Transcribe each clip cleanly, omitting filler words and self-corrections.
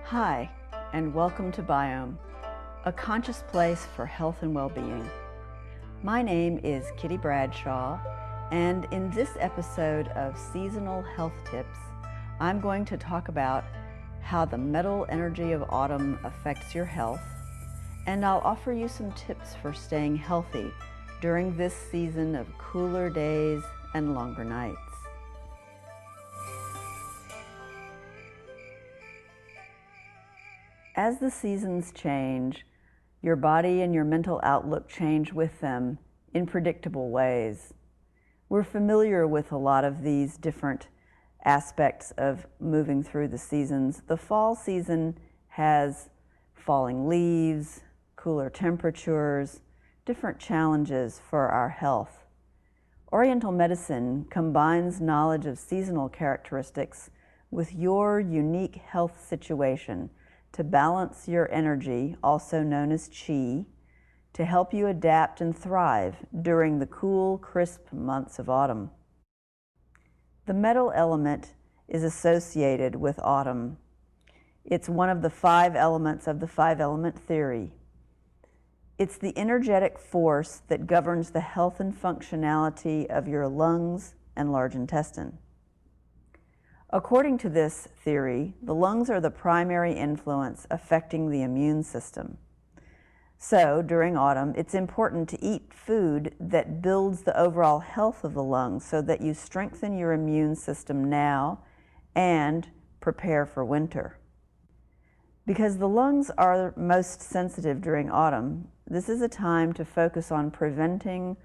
Hi, and welcome to Biome, a conscious place for health and well-being. My name is Kitty Bradshaw, and in this episode of Seasonal Health Tips, I'm going to talk about how the metal energy of autumn affects your health, and I'll offer you some tips for staying healthy during this season of cooler days and longer nights. As the seasons change, your body and your mental outlook change with them in predictable ways. We're familiar with a lot of these different aspects of moving through the seasons. The fall season has falling leaves, cooler temperatures, different challenges for our health. Oriental medicine combines knowledge of seasonal characteristics with your unique health situation to balance your energy, also known as qi, to help you adapt and thrive during the cool, crisp months of autumn. The metal element is associated with autumn. It's one of the 5 elements of the 5-element theory. It's the energetic force that governs the health and functionality of your lungs and large intestine. According to this theory, the lungs are the primary influence affecting the immune system. So, during autumn, it's important to eat food that builds the overall health of the lungs so that you strengthen your immune system now and prepare for winter. Because the lungs are most sensitive during autumn, this is a time to focus on preventing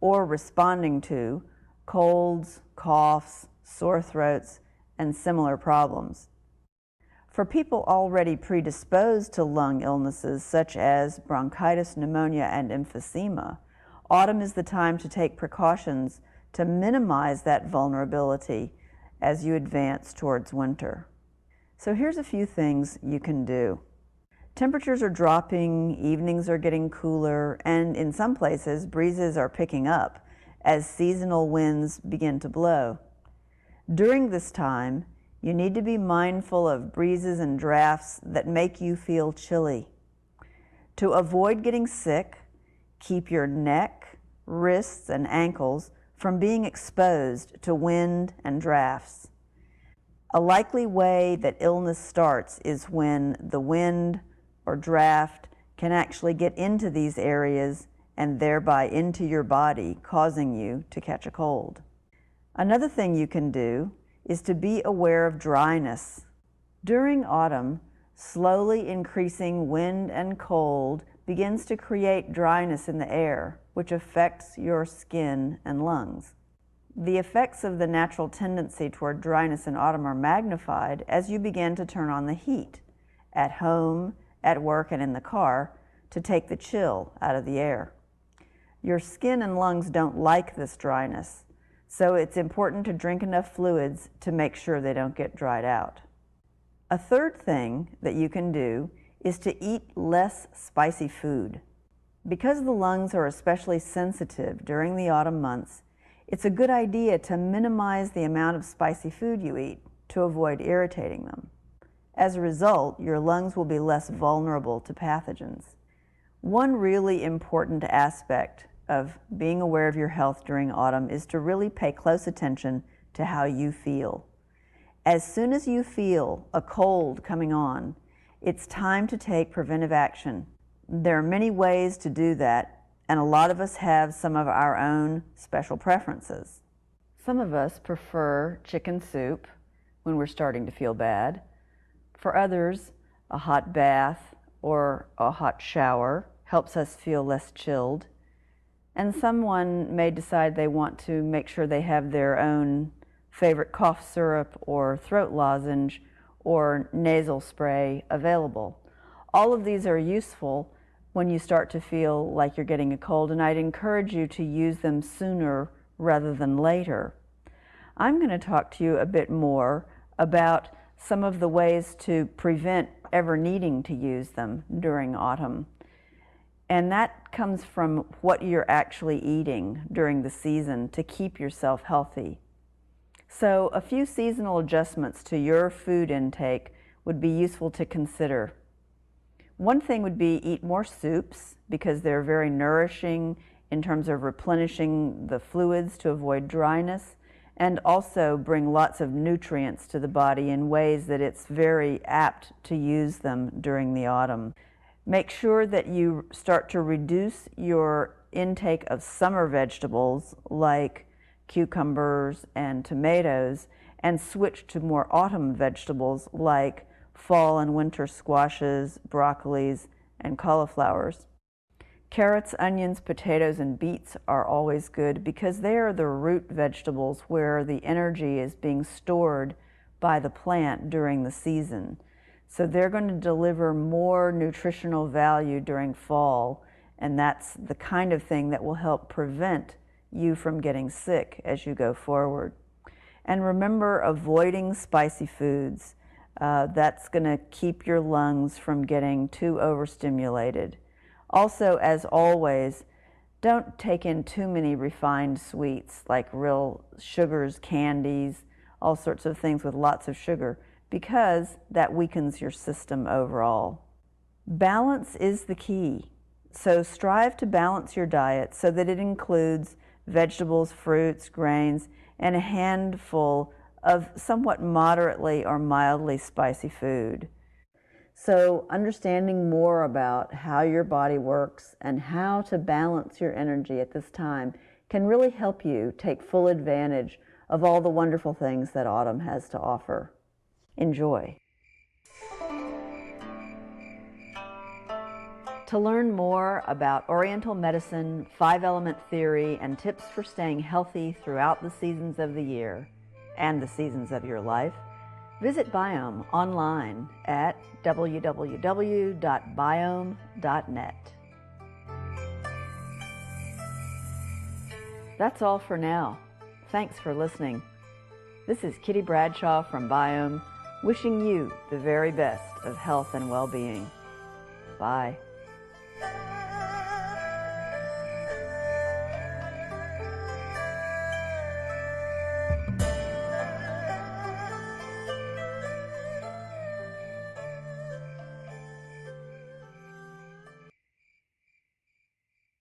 or responding to colds, coughs, sore throats, and similar problems. For people already predisposed to lung illnesses such as bronchitis, pneumonia, and emphysema, autumn is the time to take precautions to minimize that vulnerability as you advance towards winter. So here's a few things you can do. Temperatures are dropping, evenings are getting cooler, and in some places breezes are picking up as seasonal winds begin to blow. During this time, you need to be mindful of breezes and drafts that make you feel chilly. To avoid getting sick, keep your neck, wrists, and ankles from being exposed to wind and drafts. A likely way that illness starts is when the wind or draft can actually get into these areas and thereby into your body, causing you to catch a cold. Another thing you can do is to be aware of dryness. During autumn, slowly increasing wind and cold begins to create dryness in the air, which affects your skin and lungs. The effects of the natural tendency toward dryness in autumn are magnified as you begin to turn on the heat, at home, at work, and in the car, to take the chill out of the air. Your skin and lungs don't like this dryness, so it's important to drink enough fluids to make sure they don't get dried out. A third thing that you can do is to eat less spicy food. Because the lungs are especially sensitive during the autumn months, it's a good idea to minimize the amount of spicy food you eat to avoid irritating them. As a result, your lungs will be less vulnerable to pathogens. One really important aspect of being aware of your health during autumn is to really pay close attention to how you feel. As soon as you feel a cold coming on, it's time to take preventive action. There are many ways to do that, and a lot of us have some of our own special preferences. Some of us prefer chicken soup when we're starting to feel bad. For others, a hot bath or a hot shower helps us feel less chilled. And someone may decide they want to make sure they have their own favorite cough syrup or throat lozenge or nasal spray available. All of these are useful when you start to feel like you're getting a cold, and I'd encourage you to use them sooner rather than later. I'm going to talk to you a bit more about some of the ways to prevent ever needing to use them during autumn. And that comes from what you're actually eating during the season to keep yourself healthy. So a few seasonal adjustments to your food intake would be useful to consider. One thing would be eat more soups because they're very nourishing in terms of replenishing the fluids to avoid dryness, and also bring lots of nutrients to the body in ways that it's very apt to use them during the autumn. Make sure that you start to reduce your intake of summer vegetables like cucumbers and tomatoes and switch to more autumn vegetables like fall and winter squashes, broccolis, and cauliflowers. Carrots, onions, potatoes, and beets are always good because they are the root vegetables where the energy is being stored by the plant during the season. So they're going to deliver more nutritional value during fall, and that's the kind of thing that will help prevent you from getting sick as you go forward. And remember, avoiding spicy foods. That's going to keep your lungs from getting too overstimulated. Also, as always, don't take in too many refined sweets like real sugars, candies, all sorts of things with lots of sugar, because that weakens your system overall. Balance is the key. So strive to balance your diet so that it includes vegetables, fruits, grains, and a handful of somewhat moderately or mildly spicy food. So understanding more about how your body works and how to balance your energy at this time can really help you take full advantage of all the wonderful things that autumn has to offer. Enjoy. To learn more about Oriental medicine, 5-element theory, and tips for staying healthy throughout the seasons of the year and the seasons of your life, visit Biome online at www.biome.net. That's all for now. Thanks for listening. This is Kitty Bradshaw from Biome, wishing you the very best of health and well-being. Bye.